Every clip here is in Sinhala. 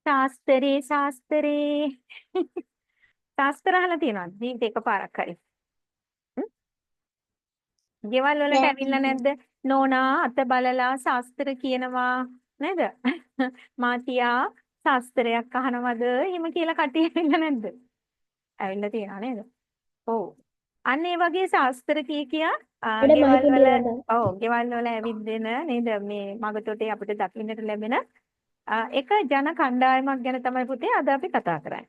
ශාස්ත්‍රේ ශාස්ත්‍රේ ශාස්ත්‍ර අහලා තියෙනවද ජීවිතේ එකපාරක් හරි? හ්ම්? ගෙවල් වලට ඇවිල්ලා නැද්ද? නෝනා අත බලලා ශාස්ත්‍ර කියනවා නේද? මාතියා ශාස්ත්‍රයක් අහනවද? එහෙම කියලා කට්ටිය ඇවිල්ලා නැද්ද? ඇවිල්ලා තියෙනවා නේද? ඔව්. අන්න ඒ වගේ ශාස්ත්‍ර කියා ഇവിടെ ගෙවල් වල මයිකුණ්ඩි වන්ද ඔව් ගෙවල් වල ඇවිද්දෙන නේද මේ මගතොටේ අපිට දකින්නට ලැබෙන එක ජන කණ්ඩායමක් ගැන තමයි පුතේ අද අපි කතා කරන්නේ.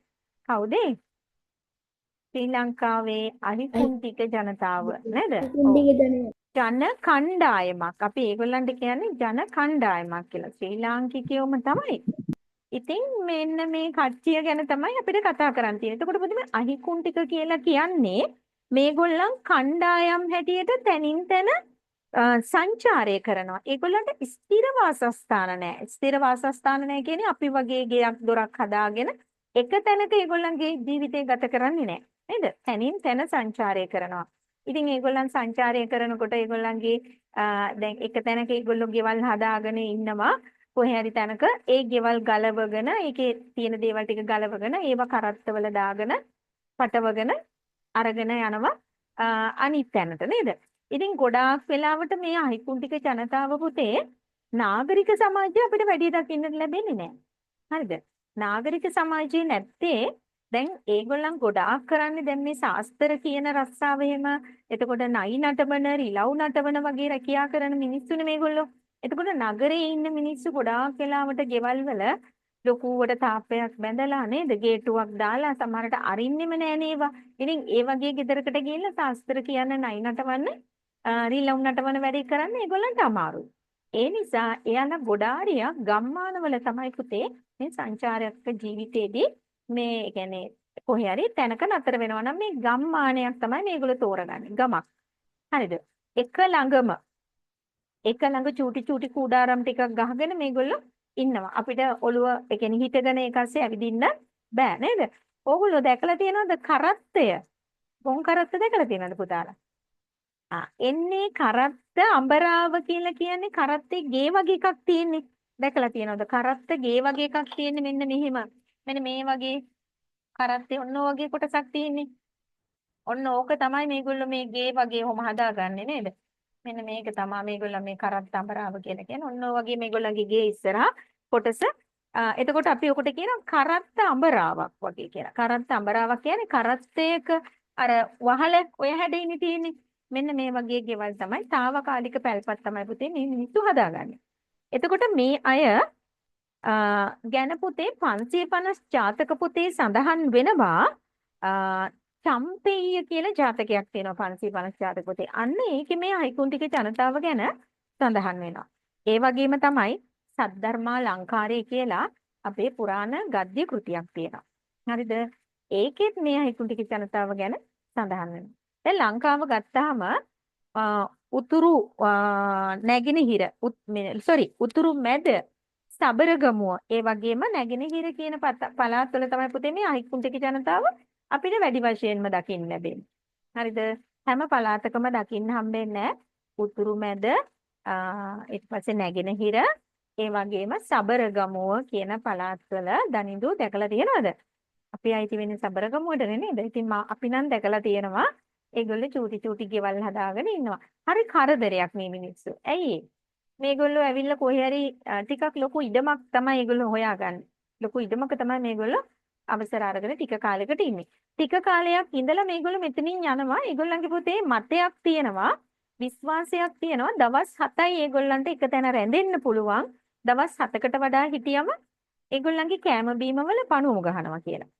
කවුද ඒ? ශ්‍රී ලංකාවේ අහිකුන්ටික ජනතාව නේද? ඔව්. මයිකුණ්ඩි ගෙදන ජන කණ්ඩායමක්. අපි ඒගොල්ලන්ට කියන්නේ ජන කණ්ඩායමක් කියලා. ශ්‍රී ලාංකිකයෝම තමයි. ඉතින් මෙන්න මේ කට්ටිය ගැන තමයි අපිට කතා කරන්න තියෙන්නේ. එතකොට පුතේ මේ අහිකුන්ටික කියලා කියන්නේ මේගොල්ලන් කණ්ඩායම් හැටියට තනින් තන සංචාරය කරනවා. ඒගොල්ලන්ට ස්ථිර වාසස්ථාන නැහැ. ස්ථිර වාසස්ථාන නැහැ කියන්නේ අපි වගේ ගෙයක් දොරක් හදාගෙන එක තැනක ඒගොල්ලන්ගේ ජීවිතය ගත කරන්නේ නැහැ. නේද? තනින් තන සංචාරය කරනවා. ඉතින් ඒගොල්ලන් සංචාරය කරනකොට ඒගොල්ලන්ගේ දැන් එක තැනක ඒගොල්ලෝ ගෙවල් හදාගෙන ඉන්නවා. කොහේ හරි තැනක ඒ ගෙවල් ගලවගෙන ඒකේ තියෙන දේවල් ටික ගලවගෙන ඒව කරත්තවල දාගෙන පටවගෙන අරගෙන යනවා අනිත් තැනට නේද? ඉතින් ගොඩාක් වෙලාවට මේ අහිකුන්ටික ජනතාව පුතේ නාගරික සමාජය අපිට වැඩි දකින්නට ලැබෙන්නේ නැහැ. හරිද? නාගරික සමාජයේ නැත්තේ දැන් ඒගොල්ලන් ගොඩාක් කරන්නේ දැන් මේ ශාස්ත්‍ර කියන රස්සාව එහෙම එතකොට නයි නටවන රිලව් නටවන වගේ රැකියා කරන මිනිස්සුනේ මේගොල්ලෝ. එතකොට නගරේ ඉන්න මිනිස්සු ගොඩාක් වෙලාවට ගෙවල් වල ලොකුවට තාප්පයක් බැඳලා නේද ගේට්ටුවක් දාලා සමහරට අරින්නෙම නෑ නේවා. ඉතින් ඒ වගේ ගෙදරකට ගිහිල්ලා ශාස්ත්‍ර කියන නයි නටවන්න රිලව් නටවන වැඩේ කරන්න ඒගොල්ලන්ට අමාරුයි. ඒ නිසා එයාලා ගොඩාරියක් ගම්මානවල තමයි පුතේ මේ සංචාරක ජීවිතේදී මේ කියන්නේ කොහේ හරි තැනක නතර වෙනවා නම් මේ ගම්මානයක් තමයි මේගොල්ලෝ තෝරගන්නේ. ගමක්. හරිද? එක ළඟ චූටි චූටි කූඩාරම් ටිකක් ගහගෙන මේගොල්ලෝ ඉන්නවා. අපිට ඔළුව ඒ කියන්නේ හිටගෙන ඒකස්සේ ඇවිදින්න බෑ නේද? ඕගොල්ලෝ දැකලා තියෙනවද කරත්තය? ගොන් කරත්ත දැකලා තියෙනවද පුතාලා? එන්නේ කරත්ත අඹරාව කියලා කියන්නේ කරත්තේ ගේ වගේ එකක් තියෙන්නේ. දැකලා තියෙනවද? කරත්ත ගේ වගේ එකක් තියෙන්නේ මෙන්න මෙහෙම. මෙන්න මේ වගේ කරත්තේ ඔන්න ඔය වගේ කොටසක් තියෙන්නේ. ඔන්න ඕක තමයි මේගොල්ලෝ මේ ගේ වගේ ඔහොම හදාගන්නේ නේද? මෙන්න මේක තමයි මේගොල්ලෝ මේ කරත්ත අඹරාව කියලා කියන්නේ. ඔන්න ඔය වගේ මේගොල්ලන්ගේ ගේ ඉස්සරහා කොටස. එතකොට අපි ඔකට කියනවා කරත්ත අඹරාවක් වගේ කියලා. කරත්ත අඹරාවක් කියන්නේ කරත්තයක අර වහල ඔය හැඩේනේ තියෙන්නේ. මෙන්න මේ වගේ ගෙවල් තමයි తాවකාලික පැල්පත් තමයි පුතේ මේ මිනිස්සු හදාගන්නේ. එතකොට මේ අය ගැන පුතේ 550 ජාතක පොතේ සඳහන් වෙනවා චම්පෙය්‍ය කියලා ජාතකයක් තියෙනවා 550 ජාතක පොතේ. අන්න ඒකේ මේ අහිකුන්ටික ජනතාව ගැන සඳහන් වෙනවා. ඒ වගේම තමයි සද්ධර්මා ලංකාරය කියලා අපේ පුරාණ ගද්‍ය කෘතියක් තියෙනවා. හරිද? ඒකෙත් මේ අහිකුන්ටික ජනතාව ගැන සඳහන් වෙනවා. දැන් ලංකාව ගත්තාම උතුරු නැගෙනහිර උතුරු මැද සබරගමුව ඒ වගේම නැගෙනහිර කියන පළාත්වල තමයි පුතේ මේ අහිකුන්ටික ජනතාව අපිට වැඩි වශයෙන්ම දකින්න ලැබෙන්නේ. හරිද? හැම පළාතකම දකින්න හම්බෙන්නේ උතුරු මැද ඊට පස්සේ නැගෙනහිර ඒ වගේම සබරගමුව කියන පළාත්වල දනිඳු දැකලා තියෙනවද? අපි ආйти වෙන්නේ සබරගමුවට නේද? ඉතින් අපි නම් දැකලා තියෙනවා ඒගොල්ලෝ චූටි චූටි ගෙවල් හදාගෙන ඉන්නවා. හරි කරදරයක් මේ මිනිස්සු. ඇයි මේගොල්ලෝ ඇවිල්ලා කොහේ හරි ටිකක් ලොකු ඉඩමක් තමයි ඒගොල්ලෝ හොයාගන්නේ. ලොකු ඉඩමක තමයි මේගොල්ලෝ අවසර අරගෙන ටික කාලයකට ඉන්නේ. ටික කාලයක් ඉඳලා මේගොල්ලෝ මෙතනින් යනවා. ඒගොල්ලන්ගේ පුතේ මතයක් තියෙනවා, විශ්වාසයක් තියෙනවා. දවස් 7යි ඒගොල්ලන්ට එක තැන රැඳෙන්න පුළුවන්. දවස් 7කට වඩා හිටියම ඒගොල්ලන්ගේ කෑම බීම වල පණුවම ගහනවා කියලා.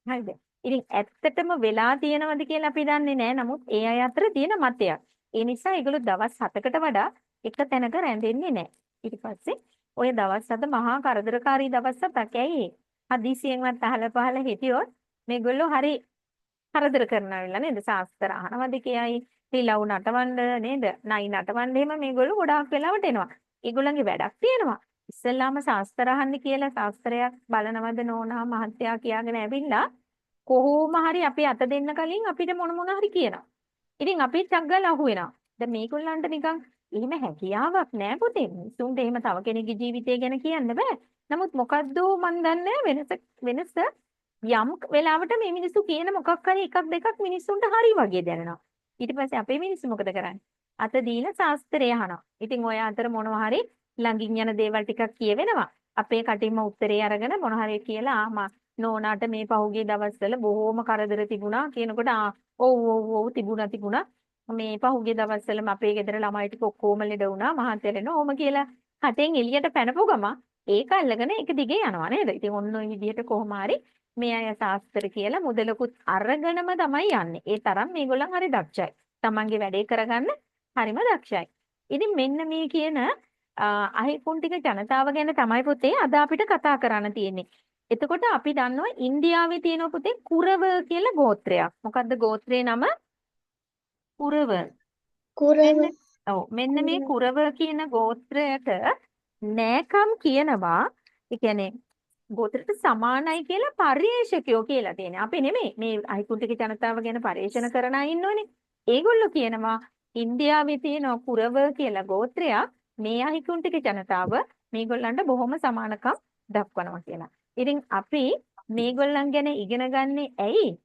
හරිද? ඉතින් ඇත්තටම වෙලා තියෙනවද කියලා අපි දන්නේ නැහැ. නමුත් ඒ අය අතර තියෙන මතයක්. ඒ නිසා ඒගොල්ලෝ දවස් 7කට වඩා එක තැනක රැඳෙන්නේ නැහැ. ඊට පස්සේ ඔය දවස් 7 මහා කරදරකාරී දවස් 7ක්. ඇයි ඒ? හදිසියෙන්වත් අහල පහල හිටියොත් මේගොල්ලෝ හරි කරදර කරනවිලා නේද? ශාස්ත්‍ර අහනවද කියයි, රිලව් නටවන්න නේද? නයි නටවන්න එහෙම මේගොල්ලෝ ගොඩාක් වෙලාවට එනවා. ඒගොල්ලන්ගේ වැඩක් තියෙනවා. ඉස්සෙල්ලාම ශාස්ත්‍ර අහන්න කියලා ශාස්ත්‍රයක් බලනවද නෝනා මහත්තයා කියාගෙන ඇවිල්ලා කොහොම හරි අපි අත දෙන්න කලින් අපිට මොන හරි කියනවා. ඉතින් අපි චග්ගල අහු වෙනවා. දැන් මේගොල්ලන්ට නිකන් එහෙම හැකියාවක් නෑ පුතේ. මිනිසුන්ට එහෙම තව කෙනෙකුගේ ජීවිතය ගැන කියන්න බෑ. නමුත් මොකද්ද මන් දන්නේ වෙනස යම් වෙලාවට මේ මිනිස්සු කියන මොකක් හරි එකක් දෙකක් මිනිස්සුන්ට හරි වගේ දැනෙනවා. ඊට පස්සේ අපේ මිනිස්සු මොකද කරන්නේ? අත දීලා ශාස්ත්‍රය අහනවා. ඉතින් ඔය අතර මොනවා හරි ළඟින් යන දේවල් ටිකක් කියවෙනවා. අපේ කටින්ම උත්තරේ අරගෙන මොන හරි කියලා නෝනාට මේ පහුගිය දවස්වල බොහොම කරදර තිබුණා කියනකොට ඔව් තිබුණා මේ පහුගිය දවස්වලම අපේ ගෙදර ළමයි ටික ඔක්කොම ලෙඩ වුණා මහත් වෙලෙන ඕම කියලා කටෙන් එළියට පැනපු ගම ඒක අල්ලගෙන ඒක දිගේ යනවා නේද? ඉතින් ඔන්න ඔය විදිහට කොහොම හරි මේ අය ශාස්ත්‍ර කියලා මුදලකුත් අරගෙනම තමයි යන්නේ. ඒ තරම් මේගොල්ලන් හරි දක්ෂයි. තමන්ගේ වැඩේ කරගන්න හරිම දක්ෂයි. ඉතින් මෙන්න මේ කියන අහිකුන්ටික ජනතාව ගැන තමයි පුතේ අද අපිට කතා කරන්න තියෙන්නේ. එතකොට අපි දන්නවා ඉන්දියාවේ තියෙන පුතේ කුරව කියලා ගෝත්‍රයක්. මොකද්ද ගෝත්‍රයේ නම? කුරව. මෙන්න මේ කුරව කියන ගෝත්‍රයට නෑකම් කියනවා. ඒ කියන්නේ ගෝත්‍රයට සමානයි කියලා පර්යේෂකයෝ කියලා තියෙනවා. අපි නෙමෙයි මේ අහිකුන්ටික ජනතාව ගැන පර්යේෂණ කරන අය ඉන්නෝනේ. ඒගොල්ලෝ කියනවා ඉන්දියාවේ තියෙන කුරව කියලා ගෝත්‍රයක් මේ අහිකුන්ටික ජනතාව මේගොල්ලන්ට බොහොම සමානකම් දක්වනවා කියලා. ඉතින් අපි මේගොල්ලන් ගැන ඉගෙන ගන්නේ ඇයි?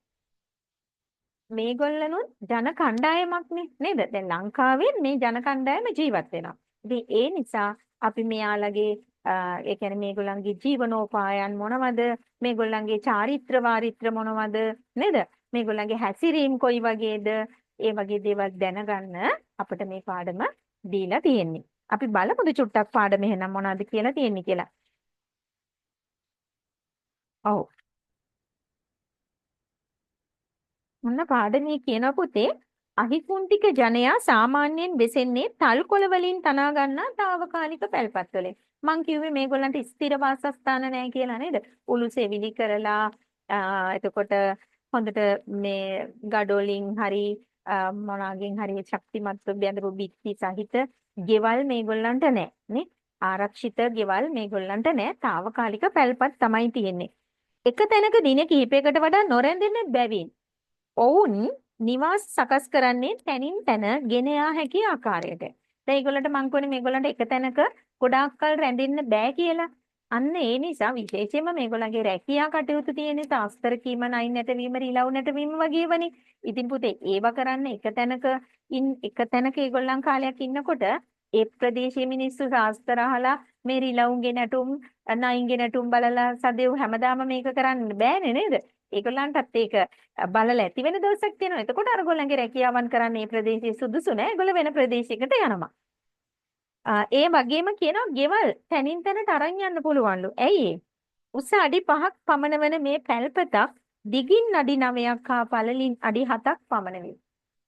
මේගොල්ලනුත් ජන කණ්ඩායමක්නේ නේද? දැන් ලංකාවේ මේ ජන කණ්ඩායම ජීවත් වෙනවා. ඉතින් ඒ නිසා අපි මෙයාලගේ ඒ කියන්නේ මේගොල්ලන්ගේ ජීවනෝපායන් මොනවද? මේගොල්ලන්ගේ චාරිත්‍ර වාරිත්‍ර මොනවද? නේද? මේගොල්ලන්ගේ හැසිරීම් කොයි වගේද? ඒ වගේ දේවල් දැනගන්න අපිට මේ පාඩම දීලා තියෙන්නේ. අපි බලමුද චුට්ටක් පාඩම එහෙනම් මොනවද කියලා තියෙන්නේ කියලා. ඔව්. මොන පාඩමේ කියන පුතේ අහිකුන්ටික ජනයා සාමාන්‍යයෙන් වෙසෙන්නේ තල්කොළ වලින් තනා ගන්නා తాවකාලික පැල්පත් වලින්. මං කිව්වේ මේගොල්ලන්ට ස්ථිර වාසස්ථාන නැහැ කියලා නේද? උළු සෙවිලි කරලා එතකොට හොඳට මේ ගඩොලින් හරි මොනාගෙන් හරි ශක්තිමත් බැඳපු බිත්ති සහිත ගෙවල් මේගොල්ලන්ට නැහැ නේ. ආරක්ෂිත ගෙවල් මේගොල්ලන්ට නැහැ. తాවකාලික පැල්පත් තමයි තියෙන්නේ. එක තැනක දින කිහිපයකට වඩා නොරැඳෙන බැවින් ඔවුන් නිවාස සකස් කරන්නේ තැනින් තැන ගෙන යා හැකි ආකාරයට. දැන් ඒගොල්ලන්ට මං කියන්නේ මේගොල්ලන්ට එක තැනක ගොඩාක් කල් රැඳෙන්න බෑ කියලා. අන්න ඒ නිසා විශේෂයෙන්ම මේගොල්ලන්ගේ රැකියා කටයුතු තියෙන ශාස්ත්‍ර කීම නයින් නැටවීම රිලව් නැටවීම වගේවනේ. ඉතින් පුතේ ඒව කරන්න එක තැනක ඒගොල්ලන් කාලයක් ඉන්නකොට ඒ ප්‍රදේශයේ මිනිස්සු ශාස්ත්‍ර අහලා මේ රිලව්ගේ නැටුම් නයින්ගේ නැටුම් බලලා සදෙව් හැමදාම මේක කරන්න බෑනේ නේද? ඒගොල්ලන්ටත් ඒක බලලා ඇති වෙන දවසක් තියෙනවා. එතකොට අරගොල්ලන්ගේ රැකියාවන් කරන්න මේ ප්‍රදේශයේ සුදුසු නෑ. ඒගොල්ලෝ වෙන ප්‍රදේශයකට යනවා. ඒ වගේම කියනවා ගෙවල් තැනින් තැනට අරන් යන්න පුළුවන්ලු. ඇයි උස අඩි 5ක් පමණ වන මේ පැල්පතක් දිගින් අඩි 9ක් හා පළලින් අඩි 7ක් පමණ වේ.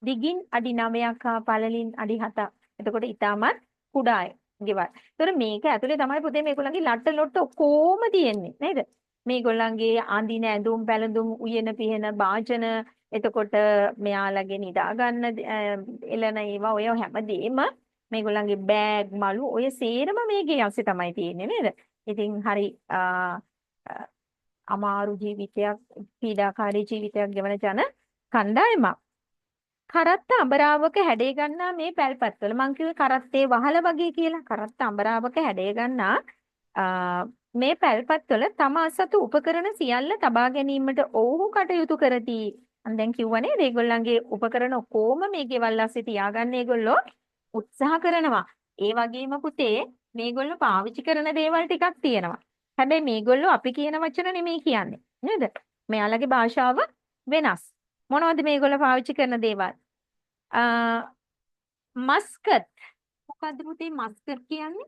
දිගින් අඩි 9ක් හා පළලින් අඩි 7ක්. එතකොට ඊටමත් කුඩායි ගෙවල්. ඒතර මේක ඇතුලේ තමයි පුතේ මේගොල්ලන්ගේ ලට්ට ලොට්ට ඔක්කොම තියෙන්නේ නේද? මේගොල්ලන්ගේ අඳින ඇඳුම් පැළඳුම් උයන පිහන වාජන එතකොට මෙයාලගේ නිදා ගන්න එළන ඒවා ඔය හැමදේම මේගොල්ලන්ගේ බෑග් මලු ඔය සේරම මේකේ යස්සේ තමයි තියෙන්නේ නේද? ඉතින් හරි අමාරු ජීවිතයක් පීඩාකාරී ජීවිතයක් ගෙවන ජන කණ්ඩායමක්. කරත්ත අඹරාවක හැඩේ ගන්නා මේ පැල්පත්වල මං කිව්වේ කරත්තේ වහල වගේ කියලා. කරත්ත අඹරාවක හැඩේ ගන්නා මේ පැල්පත්වල තම අසතු උපකරණ සියල්ල තබා ගැනීමට ඔවුහු කටයුතු කරති. දැන් කිව්වනේ ඒගොල්ලන්ගේ උපකරණ ඔක්කොම මේ ගෙවල් ASCII තියාගන්න ඒගොල්ලෝ උත්සාහ කරනවා. ඒ වගේම පුතේ මේගොල්ලෝ පාවිච්චි කරන දේවල් ටිකක් තියෙනවා. හැබැයි මේගොල්ලෝ අපි කියන වචන නෙමෙයි කියන්නේ. නේද? මෙයාලගේ භාෂාව වෙනස්. මොනවද මේගොල්ලෝ පාවිච්චි කරන දේවල්? මස්කට්. මොකද්ද පුතේ මස්කට් කියන්නේ?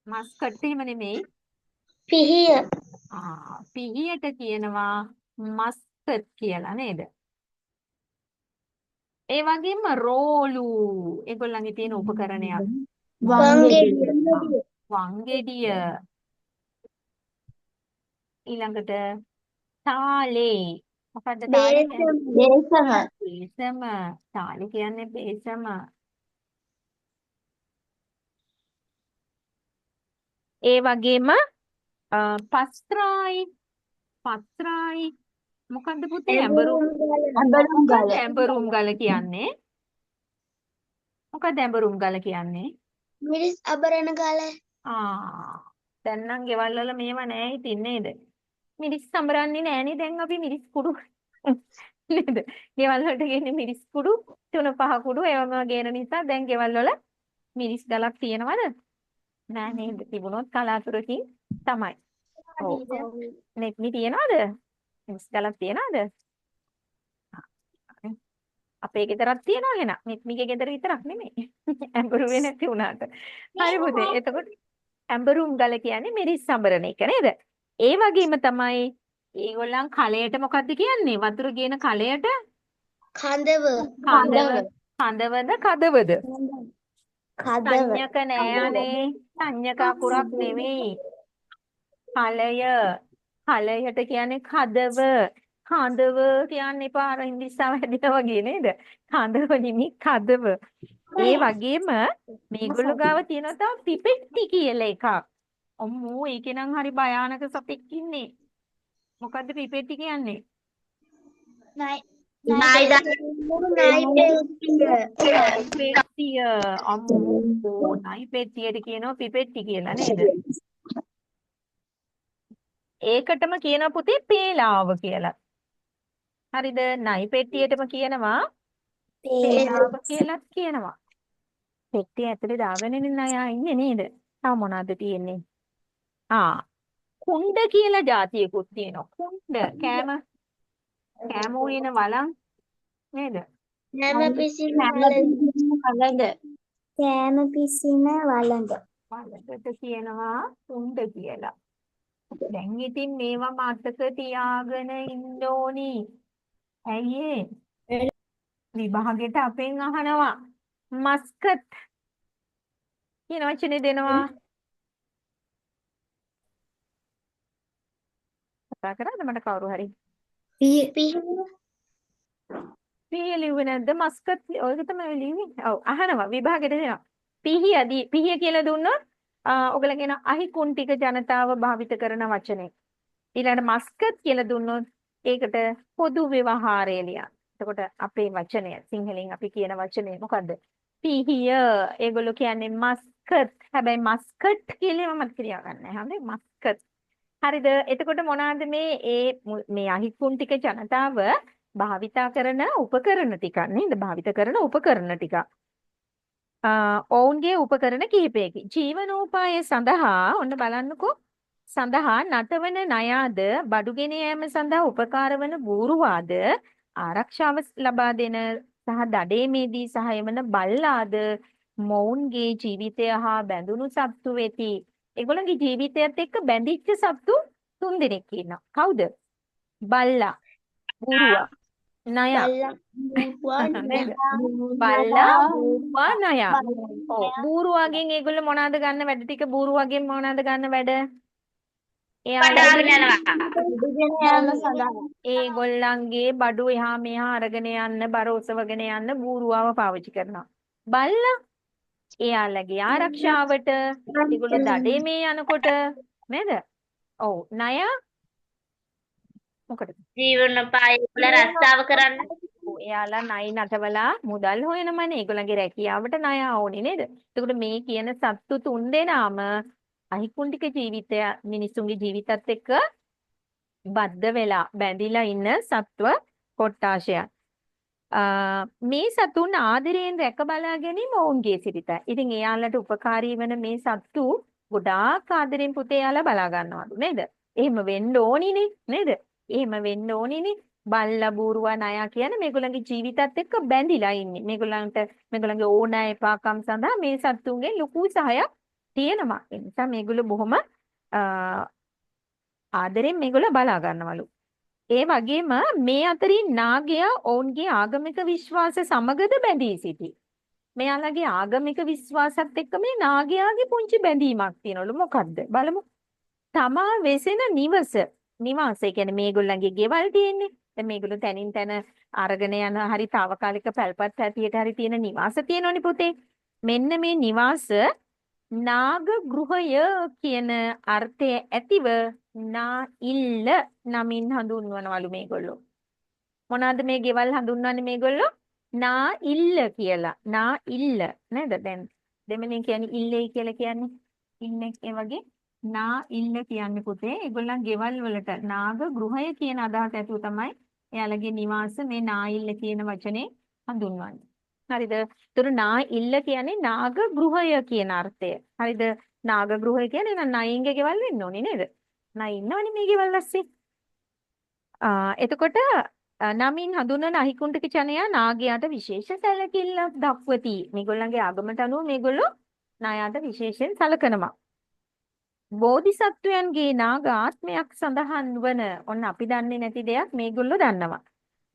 මස්කට් එහෙම නෙමෙයි. පිහිය. පිහියට කියනවා මස්කට් කියලා නේද? ඒ වගේම රෝලු ඒගොල්ලන්ගේ තියෙන උපකරණයක්. වංගෙඩිය. ඊළඟට තාලේ. මොකද්ද තාලේ? බේසම. තාලේ කියන්නේ බේසම. ඒ වගේම පස්ත්‍රායි. මොකද්ද පුතේ ඇඹරුම් ගල කියන්නේ? මොකක්ද ඇඹරුම් ගල කියන්නේ? මිරිස් අබරණ ගල. දැන් නම් ගෙවල් වල මේව නෑ ඉතින් නේද? මිරිස් සම්බරන්නේ නෑනේ දැන් අපි මිරිස් කුඩු නේද? ගෙවල් වලට ගෙන්නේ මිරිස් කුඩු 3-5 කුඩු ඒවම ගේන නිසා දැන් ගෙවල් වල මිරිස් ගලක් තියෙනවද? නෑ නේද? තිබුණොත් කලාතුරකින් තමයි. ඔව්. නෙත්නි තියනවද? මිරිස් ගලක් තියනවද? අපේ ගෙදරක් තියනවා එහෙනම්. නෙත්නිගේ ගෙදර විතරක් නෙමෙයි. ඇඹරුවේ නැති වුණාට. හරි පුතේ. එතකොට ඇඹරුම් ගල කියන්නේ මිරිස් සම්බරන එක නේද? ඒ වගේම තමයි ඒගොල්ලන් කලයට මොකද්ද කියන්නේ? වතුර ගේන කලයට කඳව. කඳවද කදවද? කදව. සංඥක නෑ අනේ. සංඥක අකුරක් නෙවෙයි. කලයට කියන්නේ කදව. කඳව කියන්න එපා අර ඉංග්‍රීසිව හැදිලා වගේ නේද? කඳව නෙමෙයි කදව. ඒ වගේම මේගොල්ලෝ ගාව තියෙනවා තව පිපෙට්ටි කියලා එකක්. අම්මෝ ඒකේ නම් හරි භයානක සතෙක් ඉන්නේ. මොකද්ද පිපෙට්ටි කියන්නේ? පෙට්ටිය. අම්මෝ නයි පෙට්ටියට කියනවා පිපෙට්ටි කියලා නේද? ඒකටම කියන පුතේ පේලාව කියලා. හරිද? නයි පෙට්ටියටම කියනවා පේලාව කියලාත් කියනවා. පෙට්ටිය ඇතුලේ දාගෙනනේ නයා ඉන්නේ නේද? තව මොනවද තියෙන්නේ? කුණ්ඩ කියලා જાතියකුත් තියෙනවා. කුණ්ඩ කෑම උයන වලං නේද? කෑම පිසින වළඳ. කෑම පිසින වළඳ. වලකට කියනවා කුණ්ඩ කියලා. දැන් ඉතින් මේවා මතක තියාගෙන ඉන්න ඕනි. ඇයි ඒ? විභාගෙට අපෙන් අහනවා. මස්කට් කියන වචනේ දෙනවා. කතා කරාද මට කවුරු හරි? පිහිය ලිව්වේ නැද්ද? මස්කට් ඔයක තමයි ලිව්වේ. ඔව් අහනවා විභාගෙට දෙනවා. පිහිය කියලා දුන්නොත් ඔයගොල්ලෝ කියන අහිකුන්ටික ජනතාව භාවිත කරන වචනේ. ඊළඟට මස්කට් කියලා දුන්නොත් ඒකට පොදු ව්‍යවහාරය ලියන්න. එතකොට අපේ වචනය සිංහලෙන් අපි කියන වචනේ මොකද්ද? පිහිය. ඒගොල්ලෝ කියන්නේ මස්කට්. හැබැයි මස්කට් කියලා මම කියා ගන්න නැහැ. හරිද? මස්කට්. හරිද? එතකොට මොනවාද මේ අහිකුන්ටික ජනතාව භාවිතා කරන උපකරණ ටිකක් නේද? භාවිත කරන උපකරණ ටිකක්. ඔවුන්ගේ උපකරණ කිහිපයකි. ජීවනෝපාය සඳහා ඔන්න බලන්නකෝ. සඳහා නටවන ණයාද බඩුගෙන යාම සඳහා උපකාර වන බූරුවාද ආරක්ෂාව ලබා දෙන සහ දඩේමේදී සහාය වන බල්ලාද මොවුන්ගේ ජීවිතය හා බැඳුණු සත්තු වෙති. ඒගොල්ලන්ගේ ජීවිතයත් එක්ක බැඳිච්ච සත්තු 3 දෙනෙක් ඉන්නවා. කවුද? බල්ලා, බූරුවා, ණයා. නේද? බල්ලා, බූරුවා, ණයා. ඔව්. බූරුවාගෙන් ඒගොල්ලෝ මොනවාද ගන්න වැඩ ටික? බූරුවාගෙන් මොනවාද ගන්න වැඩ? ඒගොල්ලන්ගේ බඩු එහා මෙහා අරගෙන යන්න බර ඔසවගෙන යන්න බූරුවාව පාවිච්චි කරනවා. බල්ලා එයාලගේ ආරක්ෂාවට ඒගොල්ලෝ දඩේ මේ යනකොට නේද? ඔව් ණයා මොකටද? ජීවනෝපාය වල රස්සාව කරන්න. එයාලා ණයි නටවලා මුදල් හොයනමනේ. ඒගොල්ලන්ගේ රැකියාවට ණය ඕනේ නේද? එතකොට මේ කියන සත්තු 3 දෙනාම අහිකුන්ටික ජීවිතය මිනිසුන්ගේ ජීවිතත් එක්ක බද්ධ වෙලා බැඳිලා ඉන්න සත්ව කොට්ටාශයන්. මේ සතුන් ආදරයෙන් රැක බලා ගැනීම ඔවුන්ගේ සිරිතයි. ඉතින් එයාලට උපකාරී වෙන මේ සත්තු ගොඩාක් ආදරෙන් පුතේ එයාලා බලා ගන්නවලු නේද? එහෙම වෙන්න ඕනිනේ නේද? එහෙම වෙන්න ඕනිනේ. බල්ලා බූරුවා ණයා කියන මේගොල්ලන්ගේ ජීවිතත් එක්ක බැඳිලා ඉන්නේ. මේගොල්ලන්ගේ ඕනෑ එපාකම් සඳහා මේ සත්තුන්ගේ ලොකු සහයක් තියෙනවා. ඒ නිසා මේගොල්ලෝ බොහොම ආදරෙන් මේගොල්ලෝ බලා ගන්නවලු. ඒ වගේම මේ අතරින් නාගයා ඔවුන්ගේ ආගමික විශ්වාස සමගද බැඳී සිටි. මෙයාලගේ ආගමික විශ්වාසත් එක්ක මේ නාගයාගේ පුංචි බැඳීමක් තියෙනවලු. මොකද්ද? බලමු. තමා වෙසෙන නිවාස කියන්නේ මේගොල්ලන්ගේ ගෙවල් තියෙන්නේ. දැන් මේගොල්ලෝ තනින් තන අරගෙන යන හරි తాවකාලික පැල්පත් හැටියට හරි තියෙන නිවාස තියෙනවනේ පුතේ. මෙන්න මේ නිවාස නාග ගෘහය කියන අර්ථය ඇතිව නාඉල්ල නමින් හඳුන්වනවලු මේගොල්ලෝ. මොනවාද මේ ගෙවල් හඳුන්වන්නේ මේගොල්ලෝ? නා ඉල්ල කියලා. නා ඉල්ල නේද? දැන් දෙමළෙන් කියන්නේ ඉල්ලේ කියලා කියන්නේ. ඉන්නේ ඒ වගේ නා ඉල්ල කියන්නේ පුතේ ඒගොල්ලන් ගෙවල් වලට නාග ගෘහය කියන අදහස ඇතුව තමයි එයාලගේ නිවාස මේ නා ඉල්ල කියන වචනේ හඳුන්වන්නේ. හරිද? ඒතර නා ඉල්ල කියන්නේ නාග ගෘහය කියන අර්ථය. හරිද? නාග ගෘහය කියන්නේ නම් නයින්ගේ ගෙවල් වෙන්න ඕනේ නේද? නයි ඉන්නවනේ මේ ගෙවල් ඇස්සේ. එතකොට නමින් හඳුන්වන අහිකුන්ටික චනයා නාගයාට විශේෂ සැලකිල්ලක් දක්වති. මේගොල්ලන්ගේ ආගමට අනුව මේගොල්ලෝ නායාට විශේෂයෙන් සැලකනවා. බෝධිසත්වයන්ගේ නාග ආත්මයක් සඳහන් වන ඔන්න අපි දන්නේ නැති දෙයක් මේගොල්ලෝ දන්නවා.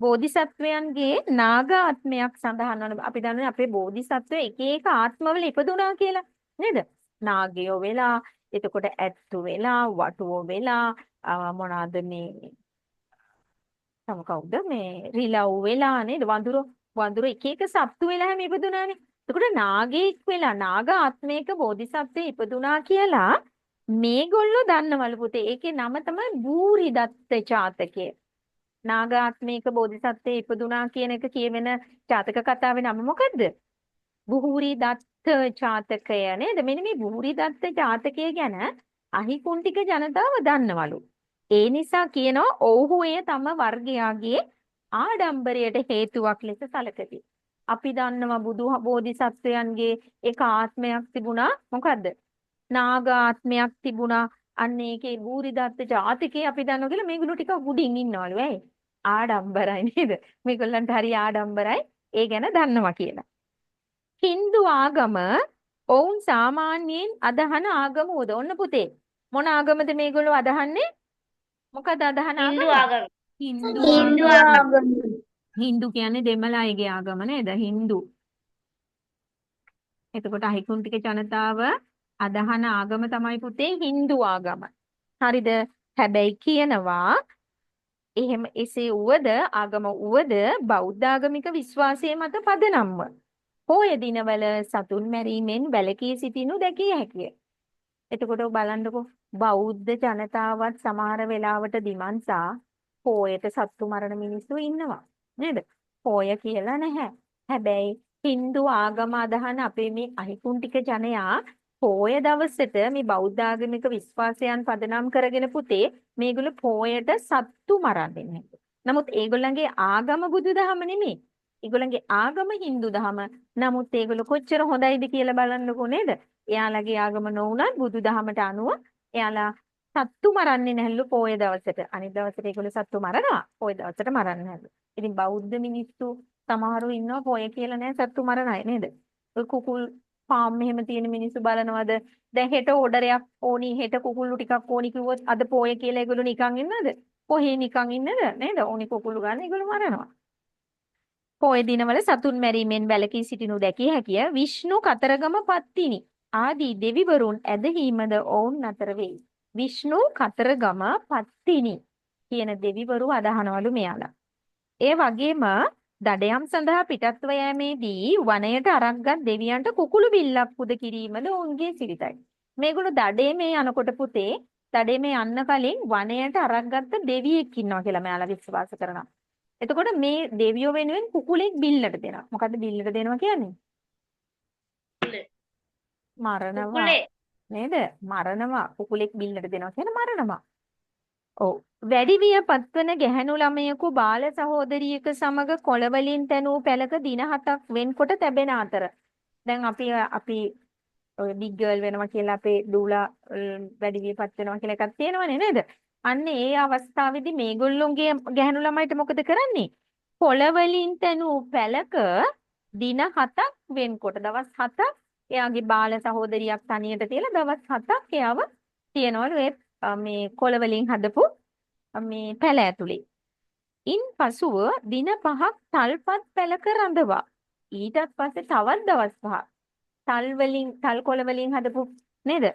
බෝධිසත්වයන්ගේ නාග ආත්මයක් සඳහන් වන අපි දන්නේ අපේ බෝධිසත්වය එක එක ආත්මවල ඉපදුනා කියලා නේද? නාගයෝ වෙලා, එතකොට ඇත්තු වෙලා, වටුවෝ වෙලා, මොනවාද මේ තම කවුද මේ රිලව් වෙලා නේද? වඳුරු එක එක සත්තු වෙලා හැම ඉපදුනානේ. එතකොට නාගයෙක් වෙලා නාග ආත්මයක බෝධිසත්වයේ ඉපදුනා කියලා මේගොල්ලෝ දන්නවලු පුතේ. ඒකේ නම තමයි බූරිදත්ත ජාතකය. නාගාත්මයක බෝධිසත්වයේ ඉපදුනා කියන එක කියවෙන ජාතක කතාවේ නම මොකද්ද? බුහුරිදත්ත ජාතකය නේද? මෙන්න මේ බුහුරිදත්ත ජාතකය ගැන අහිකුන්ටික ජනතාව දන්නවලු. ඒ නිසා කියනවා ඔව්හු එය තම වර්ගයාගේ ආඩම්බරයට හේතුවක් ලෙස සැලකති. අපි දන්නවා බෝධිසත්වයන්ගේ එක ආත්මයක් තිබුණා. මොකද්ද? නාග ආත්මයක් තිබුණා. අන්න ඒකේ බූරිදත්ත ජාතකේ අපි දන්නවා කියලා මේගොල්ලෝ ටිකක් උඩින් ඉන්නවලු. ඇයි? ආඩම්බරයි නේද? මේගොල්ලන්ට හරි ආඩම්බරයි ඒ ගැන දන්නවා කියලා. Hindu ආගම ඔවුන් සාමාන්‍යයෙන් අදහන ආගම උද. ඔන්න පුතේ. මොන ආගමද මේගොල්ලෝ අදහන්නේ? මොකද අදහන හින්දු ආගම? ආගම. Hindu හින්දු ආගම. ආගම. Hindu කියන්නේ දෙමළ අයගේ ආගම නේද? Hindu. එතකොට අහිකුන්ටික ජනතාව අදහන ආගම තමයි පුතේ Hindu ආගම. හරිද? හැබැයි කියනවා එහෙම එසේ වුවද ආගම වුවද බෞද්ධ ආගමික විශ්වාසයේ මත පදනම්ව පොය දිනවල සතුන් මැරීමෙන් වැළකී සිටිනු දැකිය හැකිය. එතකොට බලන්නකෝ බෞද්ධ ජනතාවත් සමහර වෙලාවට දිමන්සා පොයට සත්තු මරණ මිනිස්සු ඉන්නවා නේද? පොය කියලා නැහැ. හැබැයි Hindu ආගම අදහන අපේ මේ අහිකුන්ටික ජනයා පොය දවසට මේ බෞද්ධ ආගමික විශ්වාසයන් පදනම් කරගෙන පුතේ මේගොල්ලෝ පොයට සත්තු මරන්නේ නැහැ. නමුත් ඒගොල්ලන්ගේ ආගම බුදුදහම නෙමෙයි. ඒගොල්ලන්ගේ ආගම Hindu දහම. නමුත් ඒගොල්ලෝ කොච්චර හොඳයිද කියලා බලන්නකෝ නේද? එයාලගේ ආගම නොවුනත් බුදුදහමට අනුව එයාලා සත්තු මරන්නේ නැහැලු පොය දවසට. අනිත් දවසට ඒගොල්ලෝ සත්තු මරනවා. පොය දවසට මරන්නේ නැහැලු. ඉතින් බෞද්ධ මිනිස්සු සමහරව ඉන්නවා පොය කියලා නෑ සත්තු මරන අය නේද? ඔය කුකුල් ෆාම් එහෙම තියෙන මිනිස්සු බලනවද? දැන් හෙට ඕඩරයක් ඕනි හෙට කුකුළු ටිකක් ඕනි කිව්වොත් අද පොය කියලා ඒගොල්ලෝ නිකන් ඉන්නවද? කොහේ නිකන් ඉන්නද? නේද? ඕනි කුකුළු ගන්න ඒගොල්ලෝ මරනවා. පොය දිනවල සතුන් මැරීමෙන් වැළකී සිටිනු දැකිය හැකිය. විෂ්ණු කතරගම පත්තිනි ආදී දෙවිවරුන් ඇදහිීමද ඔවුන් අතර වෙයි. විෂ්ණු කතරගම පත්තිනි කියන දෙවිවරු අදහනවලු මෙයාලා. ඒ වගේම දඩයම් සඳහා පිටත්ව යෑමේදී වනයට අරක්ගත් දෙවියන්ට කුකුළු බිල්ලක් පුද කිරීමද ඔවුන්ගේ සිරිතයි. මේගොල්ලෝ දඩේමේ යනකොට පුතේ දඩේමේ යන්න කලින් වනයට අරක්ගත්ත දෙවියෙක් ඉන්නවා කියලා මෙයාලා විශ්වාස කරනවා. එතකොට මේ දෙවියෝ වෙනුවෙන් කුකුලෙක් බිල්ලට දෙනවා. මොකද්ද බිල්ලට දෙනවා කියන්නේ? මරනවා නේද? මරනවා. කුකුලෙක් බිල්ලට දෙනවා කියන්නේ මරනවා. ඔව්. වැඩි විය පත්වන ගැහැණු ළමයෙකු බාල සහෝදරියක සමග කොළවලින් තැනූ පැලක දින 7ක් වෙන්කොට තැබෙන අතර දැන් අපි ඔය බිග් ගර්ල් වෙනවා කියලා අපේ දූලා වැඩි විය පත් වෙනවා කියලා එකක් තියෙනවනේ නේද? අන්න ඒ අවස්ථාවේදී මේගොල්ලොන්ගේ ගැහැණු ළමයිට මොකද කරන්නේ? කොළවලින් තැනූ පැලක දින 7ක් වෙන්කොට දවස් 7ක් එයාගේ බාල සහෝදරියක් තනියට තියලා දවස් 7ක් එයාව තියනවලු මේ කොළවලින් හදපු මේ පැල ඇතුලේ. ඉන් පසුව දින 5ක් තල්පත් පැලක රඳවා. ඊටත් පස්සේ තවත් දවස් 5ක් තල් කොළ වලින් හදපු නේද?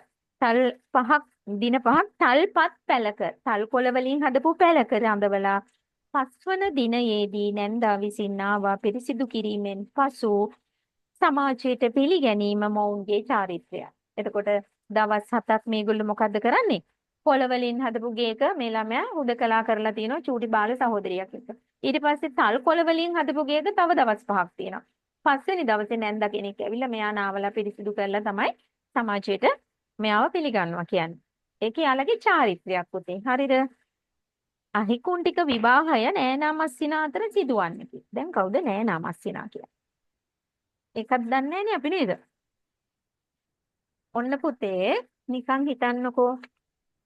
තල් 5ක් දින 5ක් තල්පත් පැලක තල් කොළ වලින් හදපු පැලක රඳවලා පස්වන දිනයේදී නැන්දා විසින් ආවා පිරිසිදු කිරීමෙන් පසු සමාජයට පිළිගැනීම මොවුන්ගේ චාරිත්‍රය. එතකොට දවස් 7ක් මේගොල්ලෝ මොකද්ද කරන්නේ? කොළ වලින් හදපු ගේක මේ ළමයා හුදකලා කරලා තිනවා චූටි බාල සහෝදරියක් එක්ක. ඊට පස්සේ තල්කොළ වලින් හදපු ගේක තව දවස් 5ක් තියෙනවා. පස්වෙනි දවසේ නැන්දා කෙනෙක් ඇවිල්ලා මෙයා නාවලා පිරිසිදු කරලා තමයි සමාජයට මෙයාව පිළිගන්නවා කියන්නේ. ඒකේ යාළගේ චාරිත්‍රයක් පුතේ. හරිද? අහිකුන්ටික විවාහය නෑනා මස්සිනා අතර සිදුවන්නේ. දැන් කවුද නෑනා මස්සිනා කියන්නේ? ඒකත් දන්නේ නෑනේ අපි නේද? ඔන්න පුතේ නිකන් හිතන්නකෝ.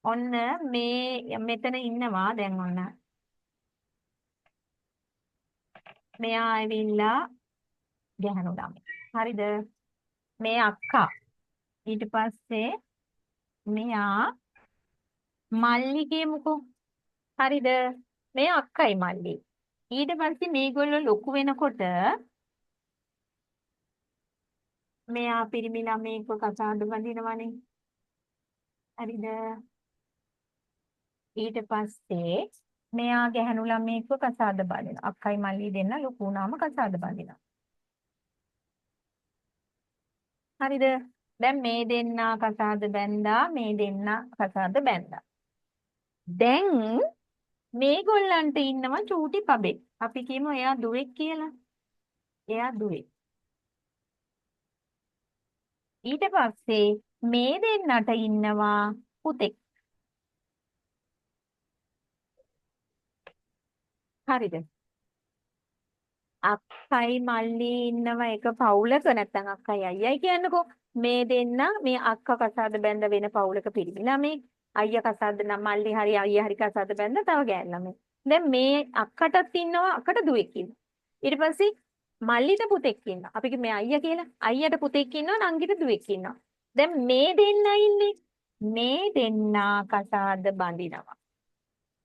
ඔන්න මේ මෙතන ඉන්නවා දැන් ඔන්න. මෙයා ඇවිල්ලා ගැහණු ළමයි. හරිද? මේ අක්කා. ඊට පස්සේ මෙයා මල්ලි කියමුකෝ. හරිද? මේ අක්කයි මල්ලි. ඊට පස්සේ මේගොල්ලෝ ලොකු වෙනකොට මෙයා පිරිමි ළමයෙක්ව කසාද බඳිනවනේ. හරිද? ඊට පස්සේ මෙයා ගැහණු ළමයෙක්ව කසාද බඳිනවා. අක්කයි මල්ලි දෙන්න ලොකු වුණාම කසාද බඳිනවා. හරිද? දැන් මේ දෙන්නා කසාද බැන්දා, මේ දෙන්නා කසාද බැන්දා. දැන් මේගොල්ලන්ට ඉන්නවා චූටි පබෙක්. අපි කියමු එයා දුවෙක් කියලා. එයා දුවෙක්. ඊට පස්සේ මේ දෙන්නට ඉන්නවා පුතෙක්. හරිද? අක්කයි මල්ලි ඉන්නවා එක පවුලක නැත්නම් අක්කයි අයියයි කියන්නකෝ. මේ දෙන්න මේ අක්කා කසාද බැඳ වෙන පවුලක පිරිමි ළමයි. අයියා කසාද නම් මල්ලි හරි අයියා හරි කසාද බැඳ තව ගෑනු ළමයි. දැන් මේ අක්කටත් ඉන්නවා අක්කට දුවෙක් ඉන්නවා. ඊට පස්සේ මල්ලිට පුතෙක් ඉන්නවා. අපි කිය මේ අයියා කියලා. අයියට පුතෙක් ඉන්නවා නංගිට දුවෙක් ඉන්නවා. දැන් මේ දෙන්න ඉන්නේ මේ දෙන්නා කසාද බඳිනවා.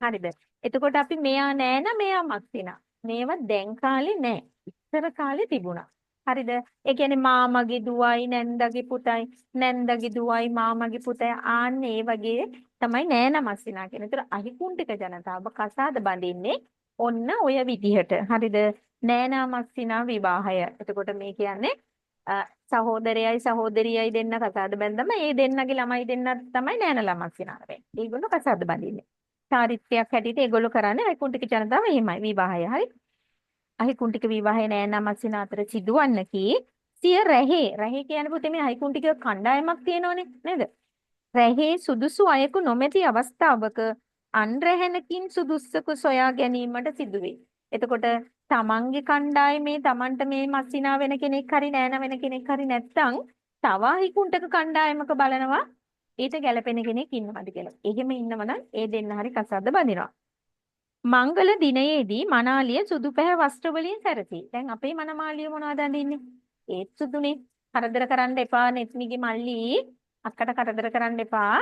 හරිද? එතකොට අපි මෙයා නෑ න මෙයා මස්සිනා. මේවා දැන් කාලේ නෑ. ඉස්සර කාලේ තිබුණා. හරිද? ඒ කියන්නේ මාමගේ දුවයි නැන්දගේ පුතයි නැන්දගේ දුවයි මාමගේ පුතයි ආන්න ඒ වගේ තමයි නෑන මස්සිනා කියන. ඒතර අහිකුන්ටික ජනතාව කසාද බඳින්නේ ඔන්න ඔය විදිහට. හරිද? නෑනා මස්සිනා විවාහය. එතකොට මේ කියන්නේ සහෝදරයයි සහෝදරියයි දෙන්න කසාද බැන්දම ඒ දෙන්නගේ ළමයි දෙන්නත් තමයි නෑනලා මස්සිනා වෙන්නේ. ඒගොල්ලෝ කසාද බඳින්නේ. චාරිත්‍රයක් හැටියට ඒගොල්ලෝ කරන්නේ අහිකුන්ටික ජනතාව එහෙමයි විවාහය. හරි? අහිකුන්ටික විවාහය නෑනා මස්සිනා අතර සිදුවන්නකි සිය රැහේ කියන්නේ පුතේ මේ අහිකුන්ටික කණ්ඩායමක් තියෙනවනේ නේද? රැහේ සුදුසු අයෙකු නොමැති අවස්ථාවක අන් රැහැනකින් සුදුස්සකු සොයා ගැනීමට සිදුවේ. එතකොට තමන්ගේ කණ්ඩායමේ තමන්ට මේ මස්සිනා වෙන කෙනෙක් හරි නෑනා වෙන කෙනෙක් හරි නැත්තම් තව අහිකුන්ටික කණ්ඩායමක බලනවා ඊට ගැළපෙන කෙනෙක් ඉන්නවද කියලා. එහෙම ඉන්නවනම් ඒ දෙන්න හරි කසාද බඳිනවා. මංගල දිනයේදී මනාලිය සුදු පැහැ වස්ත්‍ර වලින් සැරසී. දැන් අපේ මනමාලිය මොනවද අඳින්නේ? ඒත් සුදුනේ. කරදර කරන්න එපා නෙත්නිගේ මල්ලි. අක්කට කරදර කරන්න එපා.